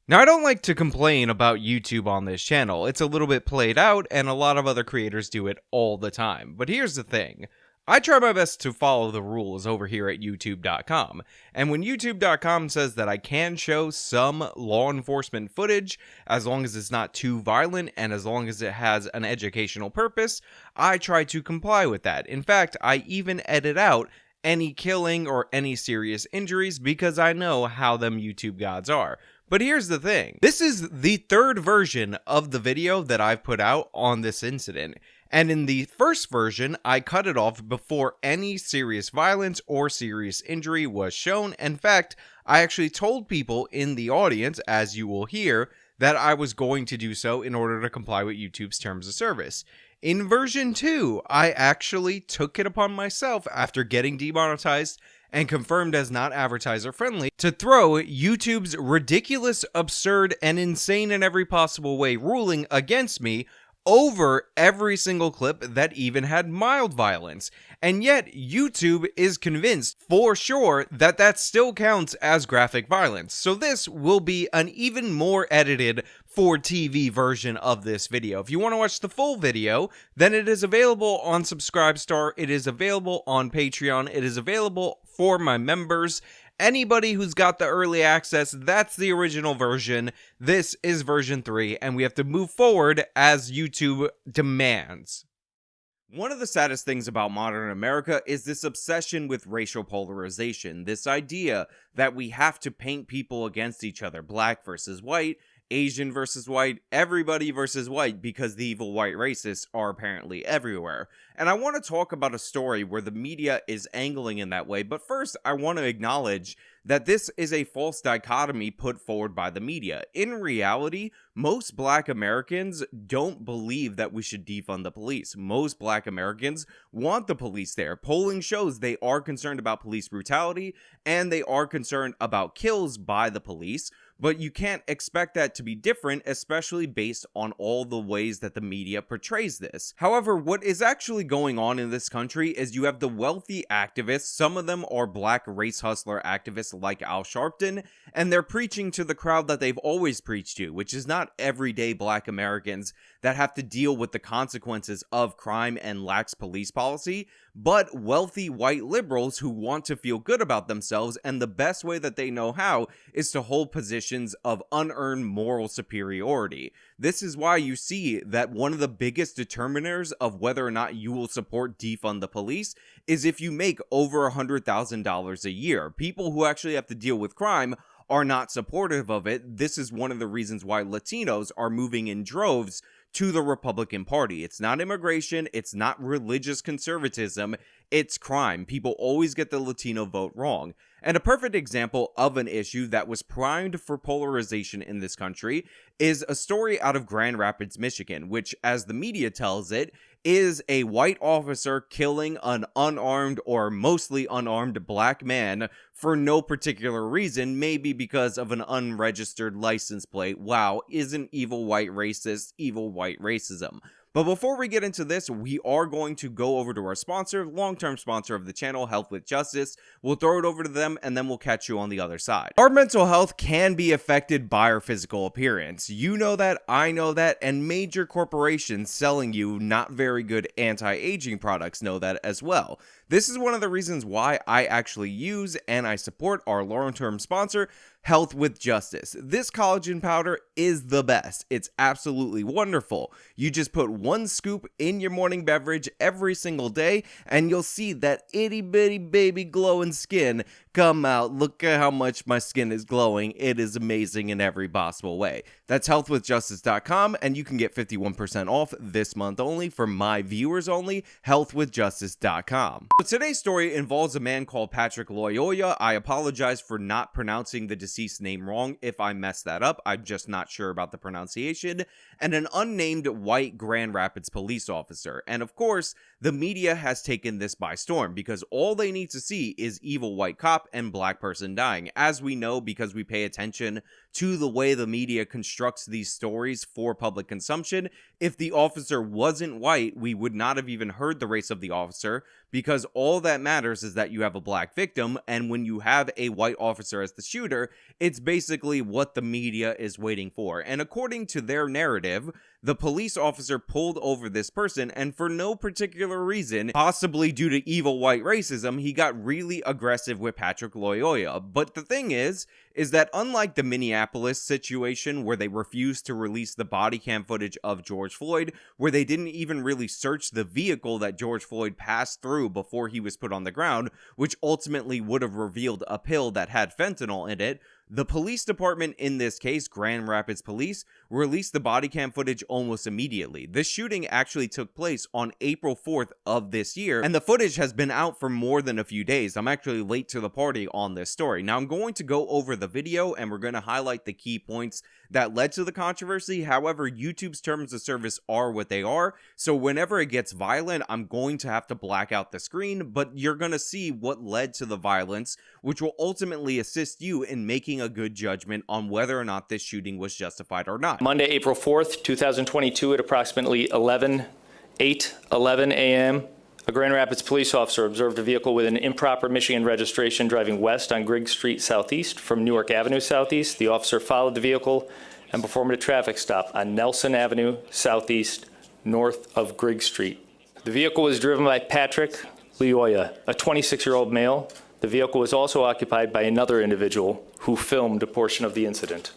Now, I don't like to complain about YouTube on this channel. It's a little bit played out, and a lot of other creators do it all the time. But here's the thing. I try my best to follow the rules over here at YouTube.com, and when YouTube.com says that I can show some law enforcement footage, as long as it's not too violent and as long as it has an educational purpose, I try to comply with that. In fact, I even edit out any killing or any serious injuries because I know how them YouTube gods are. But here's the thing. This is the third version of the video that I've put out on this incident. And in the first version, I cut it off before any serious violence or serious injury was shown. In fact, I actually told people in the audience, as you will hear, that I was going to do so in order to comply with YouTube's terms of service. In version 2, I actually took it upon myself after getting demonetized and confirmed as not advertiser friendly to throw YouTube's ridiculous, absurd, and insane in every possible way ruling against me over every single clip that even had mild violence. And yet, YouTube is convinced for sure that that still counts as graphic violence. So this will be an even more edited for TV version of this video. If you want to watch the full video, then it is available on Subscribestar, it is available on Patreon, it is available for my members. Anybody who's got the early access, that's the original version. This is version 3, and we have to move forward as YouTube demands. One of the saddest things about modern America is this obsession with racial polarization, this idea that we have to paint people against each other, black versus white, Asian versus white, everybody versus white, because the evil white racists are apparently everywhere. And I want to talk about a story where the media is angling in that way, but first I want to acknowledge that this is a false dichotomy put forward by the media. In reality, most black Americans don't believe that we should defund the police. Most black Americans want the police there. Polling shows they are concerned about police brutality, and they are concerned about kills by the police. But you can't expect that to be different, especially based on all the ways that the media portrays this. However, what is actually going on in this country is you have the wealthy activists, some of them are black race hustler activists like Al Sharpton, and they're preaching to the crowd that they've always preached to, which is not everyday black Americans that have to deal with the consequences of crime and lax police policy, but wealthy white liberals who want to feel good about themselves, and the best way that they know how is to hold positions of unearned moral superiority. This is why you see that one of the biggest determiners of whether or not you will support defund the police is if you make over $100,000 a year. People who actually have to deal with crime are not supportive of it. This is one of the reasons why Latinos are moving in droves to the Republican Party. It's not immigration, it's not religious conservatism, it's crime. People always get the Latino vote wrong. And a perfect example of an issue that was primed for polarization in this country is a story out of Grand Rapids, Michigan, which, as the media tells it, is a white officer killing an unarmed or mostly unarmed black man for no particular reason, maybe because of an unregistered license plate. Wow, isn't evil white racist evil white racism? But before we get into this, we are going to go over to our sponsor, long-term sponsor of the channel, Health with Justice. We'll throw it over to them, and then we'll catch you on the other side. Our mental health can be affected by our physical appearance. You know that, I know that, and major corporations selling you not very good anti-aging products know that as well. This is one of the reasons why I actually use and I support our long-term sponsor, Health with Justice. This collagen powder is the best. It's absolutely wonderful. You just put 1 scoop in your morning beverage every single day, and you'll see that itty bitty baby glowing skin come out. Look at how much my skin is glowing. It is amazing in every possible way. That's healthwithjustice.com, and you can get 51% off this month only for my viewers only, healthwithjustice.com. So today's story involves a man called Patrick Lyoya. I apologize for not pronouncing the deceased name wrong if I messed that up. I'm just not sure about the pronunciation. And an unnamed white Grand Rapids police officer. And of course, the media has taken this by storm because all they need to see is evil white cop and black person dying. As we know, because we pay attention to the way the media constructs these stories for public consumption, if the officer wasn't white, we would not have even heard the race of the officer, because all that matters is that you have a black victim, and when you have a white officer as the shooter, it's basically what the media is waiting for. And according to their narrative, the police officer pulled over this person, and for no particular reason, possibly due to evil white racism, he got really aggressive with Patrick Lyoya. But the thing is that unlike the Minneapolis situation where they refused to release the body cam footage of George Floyd, where they didn't even really search the vehicle that George Floyd passed through before he was put on the ground, which ultimately would have revealed a pill that had fentanyl in it, the police department in this case, Grand Rapids Police, released the body cam footage almost immediately. This shooting actually took place on April 4th of this year, and the footage has been out for more than a few days. I'm actually late to the party on this story. Now, I'm going to go over the video, and we're going to highlight the key points that led to the controversy. However, YouTube's terms of service are what they are, so whenever it gets violent, I'm going to have to black out the screen, but you're going to see what led to the violence, which will ultimately assist you in making a good judgment on whether or not this shooting was justified or not. Monday, April 4th, 2022 at approximately 11 a.m., a Grand Rapids police officer observed a vehicle with an improper Michigan registration driving west on Griggs Street Southeast from Newark Avenue Southeast. The officer followed the vehicle and performed a traffic stop on Nelson Avenue Southeast, north of Griggs Street. The vehicle was driven by Patrick Lyoya, a 26-year-old male. The vehicle was also occupied by another individual who filmed a portion of the incident.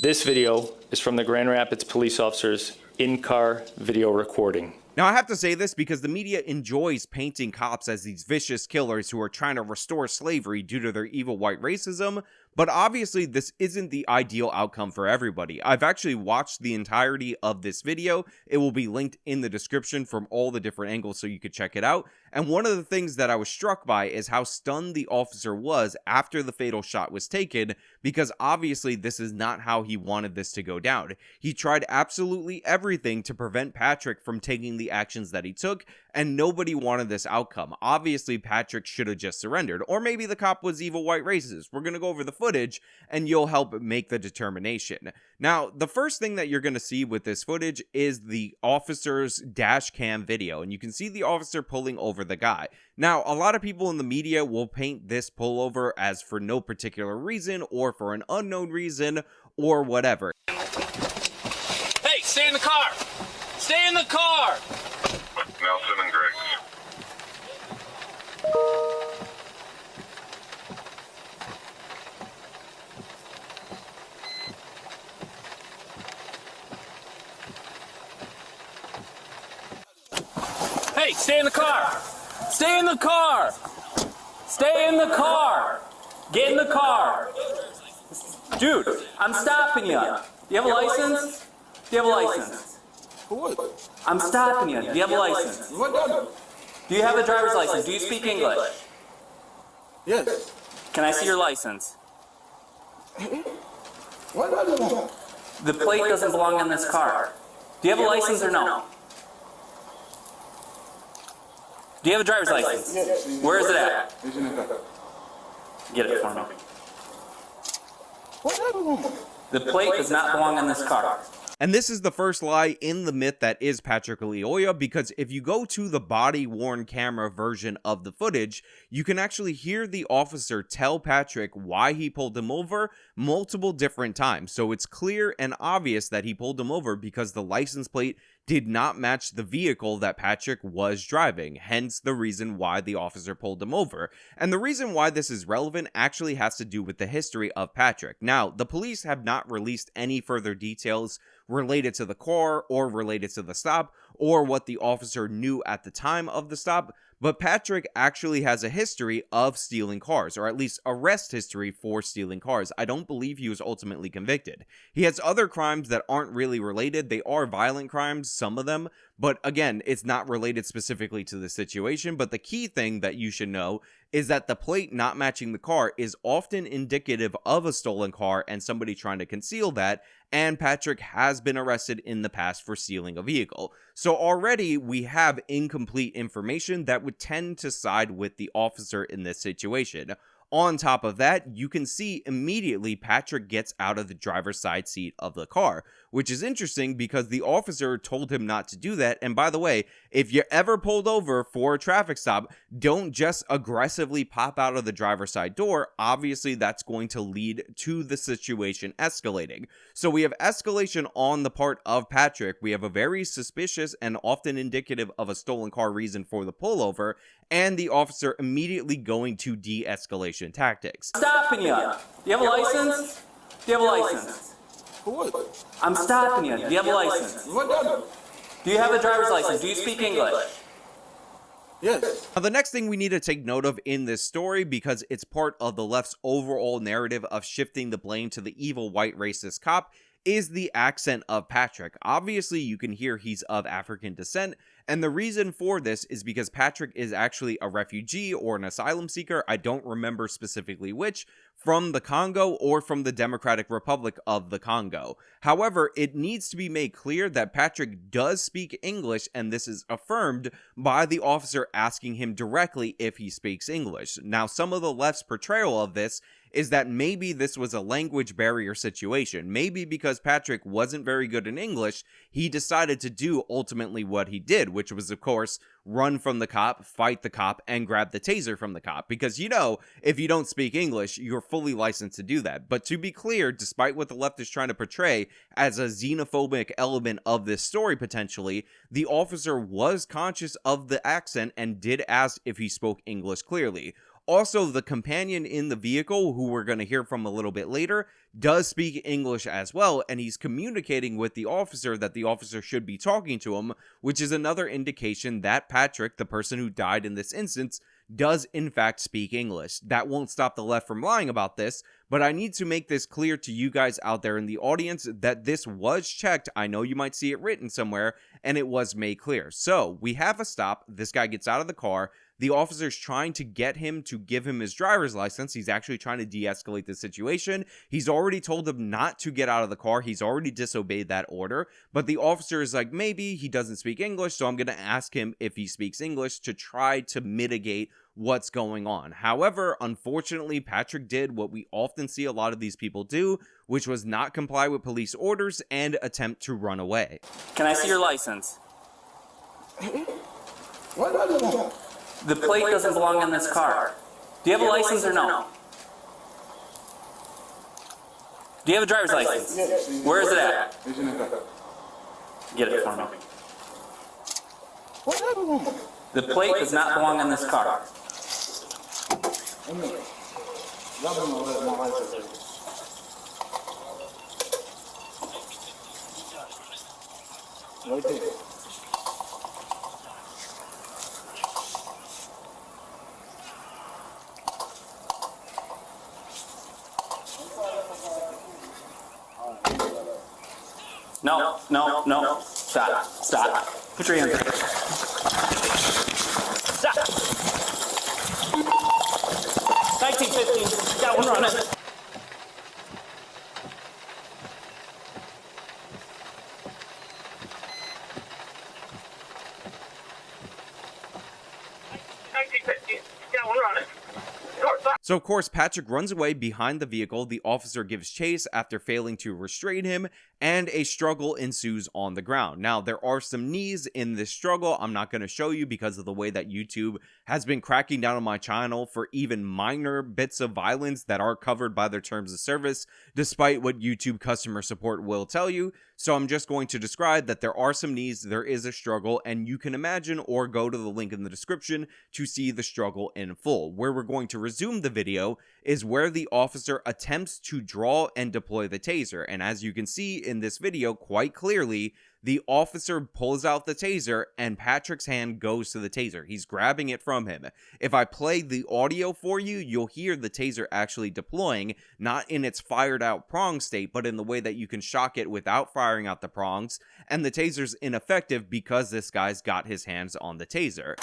This video is from the Grand Rapids police officer's in-car video recording. Now, I have to say this because the media enjoys painting cops as these vicious killers who are trying to restore slavery due to their evil white racism, but obviously this isn't the ideal outcome for everybody. I've actually watched the entirety of this video. It will be linked in the description from all the different angles so you could check it out. And one of the things that I was struck by is how stunned the officer was after the fatal shot was taken, because obviously this is not how he wanted this to go down. He tried absolutely everything to prevent Patrick from taking the actions that he took, and nobody wanted this outcome. Obviously, Patrick should have just surrendered, or maybe the cop was evil white racist. We're going to go over the footage, and you'll help make the determination. Now, the first thing that you're going to see with this footage is the officer's dash cam video, and you can see the officer pulling over the guy. Now, a lot of people in the media will paint this pullover as for no particular reason, or for an unknown reason, or whatever. Hey, stay in the car! Stay in the car! Nelson and Griggs. Hey, stay in the car! Stay in the car! Stay in the car! Get in the car! Dude, I'm stopping you. Do you have a license? Do you have a license? For what? I'm stopping you. Do you have a license? What done? Do you have a driver's license? Do you speak English? Yes. Can I see your license? What done you want? The plate doesn't belong in this car. Do you have a license or no? Do you have a driver's license? Yes. Where is it at? It's in the car. Get it for me. What done you want? The plate does not belong in this car. And this is the first lie in the myth that is Patrick Lyoya, because if you go to the body-worn camera version of the footage, you can actually hear the officer tell Patrick why he pulled him over multiple different times. So it's clear and obvious that he pulled him over because the license plate did not match the vehicle that Patrick was driving, hence the reason why the officer pulled him over. And the reason why this is relevant actually has to do with the history of Patrick. Now, the police have not released any further details related to the car or related to the stop or what the officer knew at the time of the stop, but Patrick actually has a history of stealing cars, or at least arrest history for stealing cars. I don't believe he was ultimately convicted. He has other crimes that aren't really related. They are violent crimes, some of them, but again, it's not related specifically to the situation. But the key thing that you should know is that the plate not matching the car is often indicative of a stolen car and somebody trying to conceal that, and Patrick has been arrested in the past for stealing a vehicle. So already we have incomplete information that would tend to side with the officer in this situation. On top of that, you can see immediately Patrick gets out of the driver's side seat of the car, which is interesting because the officer told him not to do that. And by the way, if you're ever pulled over for a traffic stop, don't just aggressively pop out of the driver's side door. Obviously, that's going to lead to the situation escalating. So we have escalation on the part of Patrick. We have a very suspicious and often indicative of a stolen car reason for the pullover, and the officer immediately going to de-escalation tactics. Stopping you. Do you have a license? Do you have a license? For what? I'm stopping you. Do you have a license? What done? Do you have a driver's license? Do you speak English? Yes. Now, the next thing we need to take note of in this story, because it's part of the left's overall narrative of shifting the blame to the evil white racist cop, is the accent of Patrick. Obviously, you can hear he's of African descent, and the reason for this is because Patrick is actually a refugee or an asylum seeker, I don't remember specifically which, from the Congo or from the Democratic Republic of the Congo. However, it needs to be made clear that Patrick does speak English, and this is affirmed by the officer asking him directly if he speaks English. Now, some of the left's portrayal of this is that maybe this was a language barrier situation. Maybe because Patrick wasn't very good in English, he decided to do ultimately what he did, which was, of course, run from the cop, fight the cop, and grab the taser from the cop. Because, you know, if you don't speak English, you're fully licensed to do that. But to be clear, despite what the left is trying to portray as a xenophobic element of this story potentially, the officer was conscious of the accent and did ask if he spoke English clearly. Also, the companion in the vehicle, who we're going to hear from a little bit later, does speak English as well, and he's communicating with the officer that the officer should be talking to him, which is another indication that Patrick, the person who died in this instance, does in fact speak English. That won't stop the left from lying about this, but I need to make this clear to you guys out there in the audience that this was checked. I know you might see it written somewhere, and it was made clear. So, we have a stop. This guy gets out of the car. The officer's trying to get him to give him his driver's license. He's actually trying to de-escalate the situation. He's already told him not to get out of the car. He's already disobeyed that order. But the officer is like, maybe he doesn't speak English, so I'm going to ask him if he speaks English to try to mitigate what's going on. However, unfortunately, Patrick did what we often see a lot of these people do, which was not comply with police orders and attempt to run away. Can I see your license? What do you want? The plate doesn't belong in this car. Do you have a license or no? Do you have a driver's license? Yes. Where is it at? It's in the car. Get it for me. What do you want? The plate does not belong in this car. Right there. No. Stop. Put your hands up. Stop. 1915. Got one running. So of course, Patrick runs away behind the vehicle. The officer gives chase after failing to restrain him, and a struggle ensues on the ground. Now, there are some knees in this struggle. I'm not going to show you because of the way that YouTube has been cracking down on my channel for even minor bits of violence that are covered by their terms of service, despite what YouTube customer support will tell you. So I'm just going to describe that there are some knees, there is a struggle, and you can imagine or go to the link in the description to see the struggle in full. Where we're going to resume the video is where the officer attempts to draw and deploy the taser. And as you can see in this video quite clearly, the officer pulls out the taser and Patrick's hand goes to the taser. He's grabbing it from him. If I play the audio for you, you'll hear the taser actually deploying, not in its fired out prong state, but in the way that you can shock it without firing out the prongs. And the taser's ineffective because this guy's got his hands on the taser.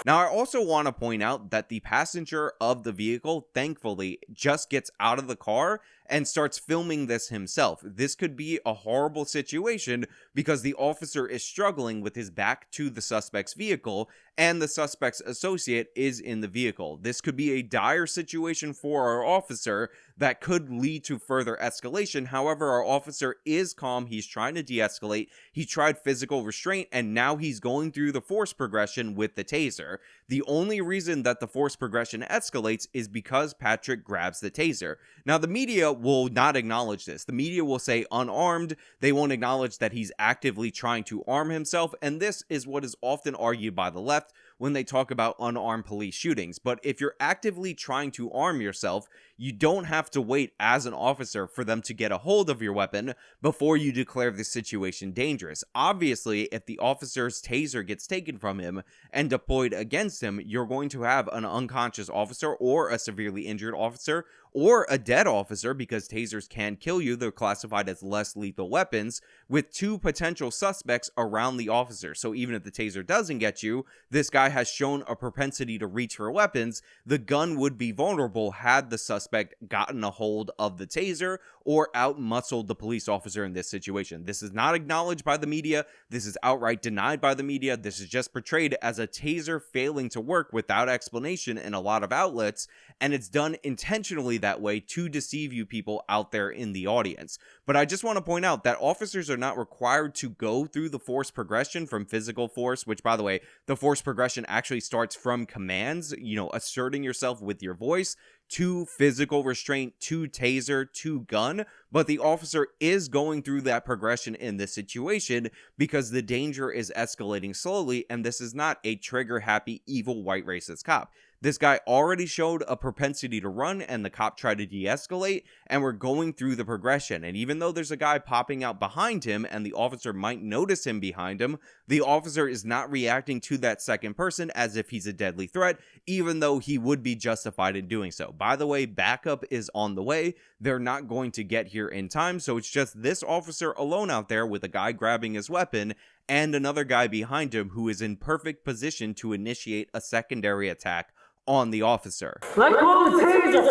Now, I also want to point out that the passenger of the vehicle, thankfully, just gets out of the car and starts filming this himself. This could be a horrible situation because the officer is struggling with his back to the suspect's vehicle and the suspect's associate is in the vehicle. This could be a dire situation for our officer that could lead to further escalation. However, our officer is calm. He's trying to de-escalate. He tried physical restraint, and now he's going through the force progression with the taser. The only reason that the force progression escalates is because Patrick grabs the taser. Now, the media will not acknowledge this. The media will say unarmed. They won't acknowledge that he's actively trying to arm himself, and this is what is often argued by the left when they talk about unarmed police shootings. But if you're actively trying to arm yourself, you don't have to wait as an officer for them to get a hold of your weapon before you declare the situation dangerous. Obviously, if the officer's taser gets taken from him and deployed against him, you're going to have an unconscious officer or a severely injured officer or a dead officer, because tasers can kill you. They're classified as less lethal weapons, with two potential suspects around the officer. So even if the taser doesn't get you, this guy has shown a propensity to reach for weapons. The gun would be vulnerable had the suspect gotten a hold of the taser or out-muscled the police officer in this situation. This is not acknowledged by the media. This is outright denied by the media. This is just portrayed as a taser failing to work without explanation in a lot of outlets, and it's done intentionally that way to deceive you people out there in the audience. But I just want to point out that officers are not required to go through the force progression from physical force, which, by the way, the force progression actually starts from commands, asserting yourself with your voice, to physical restraint, to taser, to gun. But the officer is going through that progression in this situation because the danger is escalating slowly, and this is not a trigger-happy, evil, white racist cop. This guy already showed a propensity to run, and the cop tried to de-escalate, and we're going through the progression. And even though there's a guy popping out behind him, and the officer might notice him behind him, the officer is not reacting to that second person as if he's a deadly threat, even though he would be justified in doing so. By the way, backup is on the way. They're not going to get here in time, so it's just this officer alone out there with a guy grabbing his weapon, and another guy behind him who is in perfect position to initiate a secondary attack on the officer. Let go of the taser!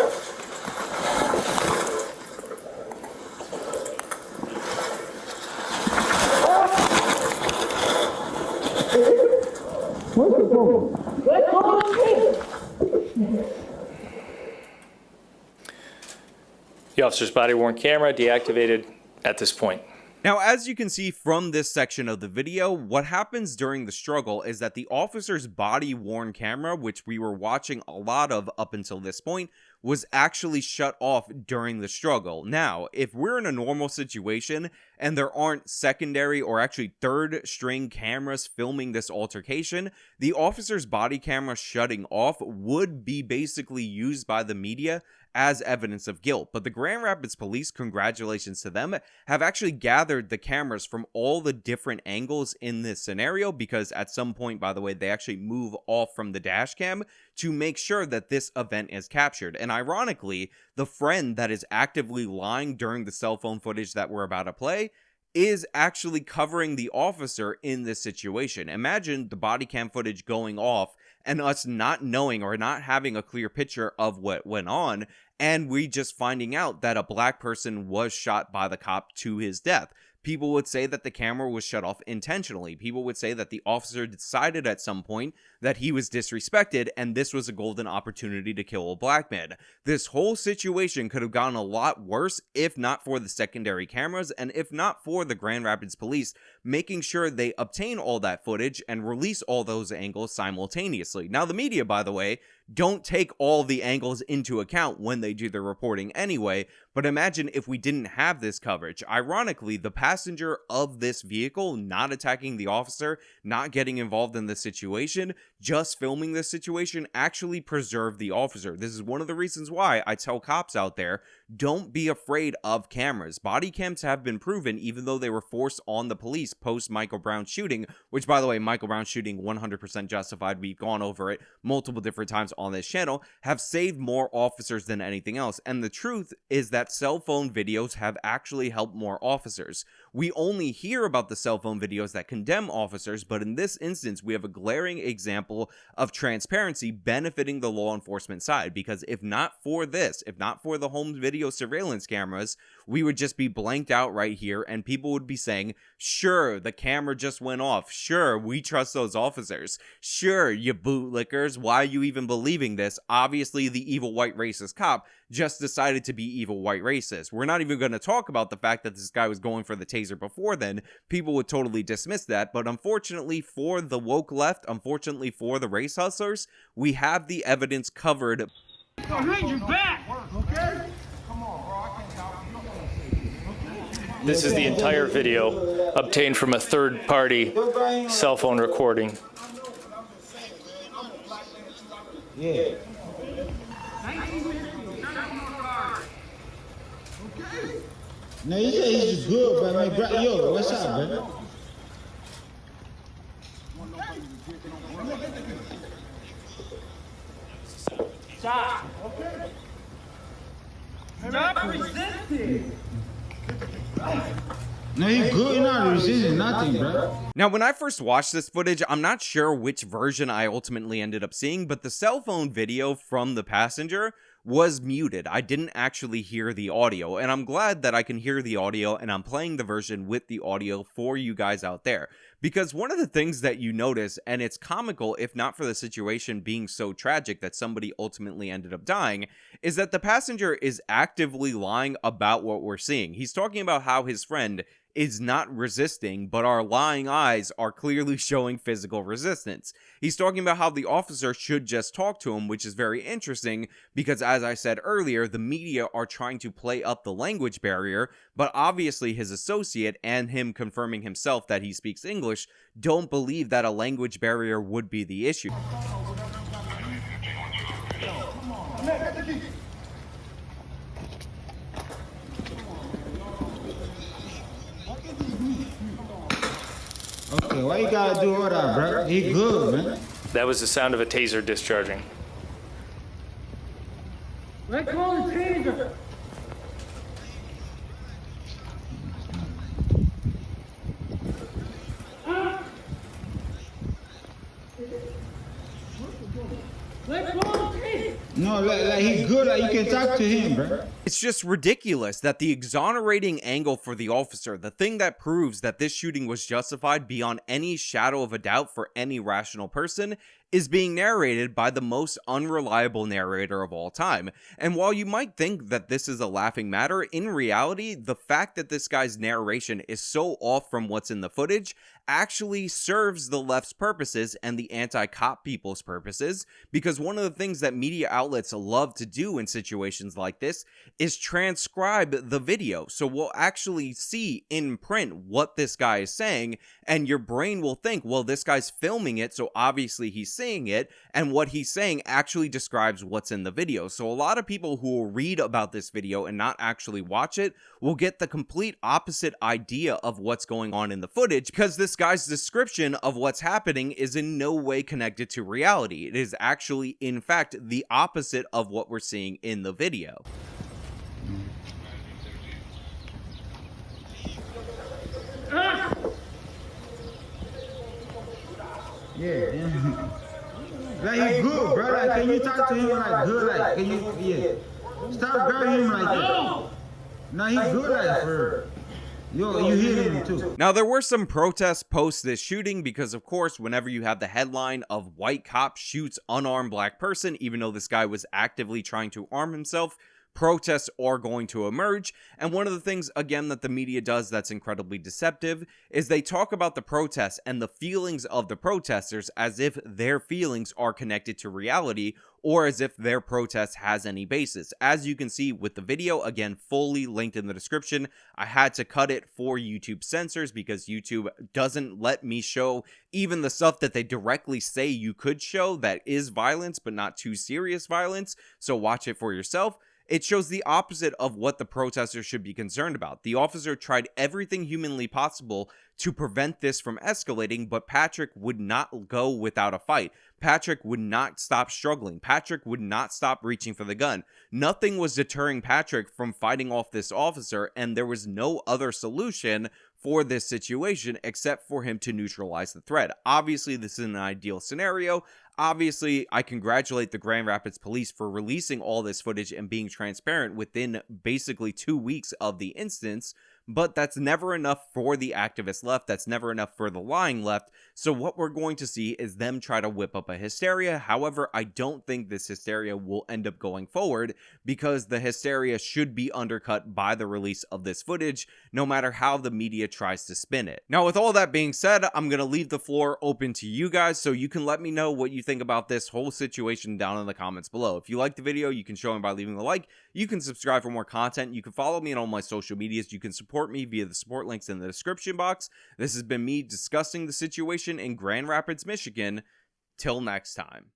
Let go of the taser! The officer's body-worn camera deactivated at this point. Now, as you can see from this section of the video, what happens during the struggle is that the officer's body-worn camera, which we were watching a lot of up until this point, was actually shut off during the struggle. Now, if we're in a normal situation and there aren't secondary or actually third string cameras filming this altercation, the officer's body camera shutting off would be basically used by the media as evidence of guilt. But the Grand Rapids Police, congratulations to them, have actually gathered the cameras from all the different angles in this scenario, because at some point, by the way, they actually move off from the dash cam to make sure that this event is captured. And ironically, the friend that is actively lying during the cell phone footage that we're about to play is actually covering the officer in this situation. Imagine the body cam footage going off and us not knowing or not having a clear picture of what went on, and we just finding out that a black person was shot by the cop to his death. People would say that the camera was shut off intentionally. People would say that the officer decided at some point that he was disrespected and this was a golden opportunity to kill a black man. This whole situation could have gone a lot worse if not for the secondary cameras and if not for the Grand Rapids Police making sure they obtain all that footage and release all those angles simultaneously. Now, the media, by the way, don't take all the angles into account when they do their reporting anyway, but imagine if we didn't have this coverage. Ironically, the passenger of this vehicle not attacking the officer, not getting involved in the situation, just filming this situation actually preserved the officer. This is one of the reasons why I tell cops out there, don't be afraid of cameras. Body cams have been proven, even though they were forced on the police post Michael Brown shooting, which, by the way, Michael Brown shooting 100% justified. We've gone over it multiple different times on this channel, have saved more officers than anything else. And the truth is that cell phone videos have actually helped more officers. We only hear about the cell phone videos that condemn officers, but in this instance, we have a glaring example of transparency benefiting the law enforcement side, because if not for this, if not for the home video surveillance cameras, we would just be blanked out right here, and people would be saying, sure, the camera just went off. Sure, we trust those officers. Sure, you bootlickers, why are you even believing this? Obviously, the evil white racist cop just decided to be evil white racist. We're not even going to talk about the fact that this guy was going for the taser before then. People would totally dismiss that, but unfortunately for the woke left, unfortunately for the race hustlers, we have the evidence covered. Behind your back! Okay? This is the entire video obtained from a third-party cell phone recording. Yeah. No, he said he's good, but man, yo, what's up, man? Stop. Stop resisting. No, he's good, he's not resisting nothing, bro. Now, when I first watched this footage, I'm not sure which version I ultimately ended up seeing, but the cell phone video from the passenger was muted. I didn't actually hear the audio, and I'm glad that I can hear the audio, and I'm playing the version with the audio for you guys out there. Because one of the things that you notice, and it's comical if not for the situation being so tragic that somebody ultimately ended up dying, is that the passenger is actively lying about what we're seeing. He's talking about how his friend is not resisting, but our lying eyes are clearly showing physical resistance. He's talking about how the officer should just talk to him, which is very interesting because, as I said earlier, the media are trying to play up the language barrier, but obviously his associate and him confirming himself that he speaks English don't believe that a language barrier would be the issue. Okay, why you gotta do all that, bro? He good, man. That was the sound of a taser discharging. Let go of the taser. Let go of the taser. No, like he good, like you can talk to him, bro. It's just ridiculous that the exonerating angle for the officer, the thing that proves that this shooting was justified beyond any shadow of a doubt for any rational person, is being narrated by the most unreliable narrator of all time. And while you might think that this is a laughing matter, in reality, the fact that this guy's narration is so off from what's in the footage actually serves the left's purposes and the anti-cop people's purposes, because one of the things that media outlets love to do in situations like this is transcribe the video. So we'll actually see in print what this guy is saying, and your brain will think, well, this guy's filming it, so obviously he's saying it, and what he's saying actually describes what's in the video. So a lot of people who will read about this video and not actually watch it will get the complete opposite idea of what's going on in the footage, because this guy's description of what's happening is in no way connected to reality. It is actually, in fact, the opposite of what we're seeing in the video. Yeah. Like he good, bro. Like, can you talk to him like good? Like, can you, yeah. Stop grabbing him like that. No, he good like for yo, you hit him too. Now, there were some protests post this shooting because, of course, whenever you have the headline of white cop shoots unarmed black person, even though this guy was actively trying to arm himself, protests are going to emerge. And one of the things, again, that the media does that's incredibly deceptive is they talk about the protests and the feelings of the protesters as if their feelings are connected to reality, or as if their protest has any basis. As you can see with the video, again, fully linked in the description, I had to cut it for YouTube censors because YouTube doesn't let me show even the stuff that they directly say you could show that is violence, but not too serious violence. So watch it for yourself. It shows the opposite of what the protesters should be concerned about. The officer tried everything humanly possible to prevent this from escalating, but Patrick would not go without a fight. Patrick would not stop struggling. Patrick would not stop reaching for the gun. Nothing was deterring Patrick from fighting off this officer, and there was no other solution for this situation except for him to neutralize the threat. Obviously, this is an ideal scenario. Obviously, I congratulate the Grand Rapids Police for releasing all this footage and being transparent within basically 2 weeks of the instance, but that's never enough for the activist left. That's never enough for the lying left. So what we're going to see is them try to whip up a hysteria. However, I don't think this hysteria will end up going forward because the hysteria should be undercut by the release of this footage, no matter how the media tries to spin it. Now, with all that being said, I'm going to leave the floor open to you guys so you can let me know what you think about this whole situation down in the comments below. If you liked the video, you can show me by leaving a like. You can subscribe for more content. You can follow me on all my social medias. You can support me via the support links in the description box. This has been me discussing the situation in Grand Rapids, Michigan. Till next time.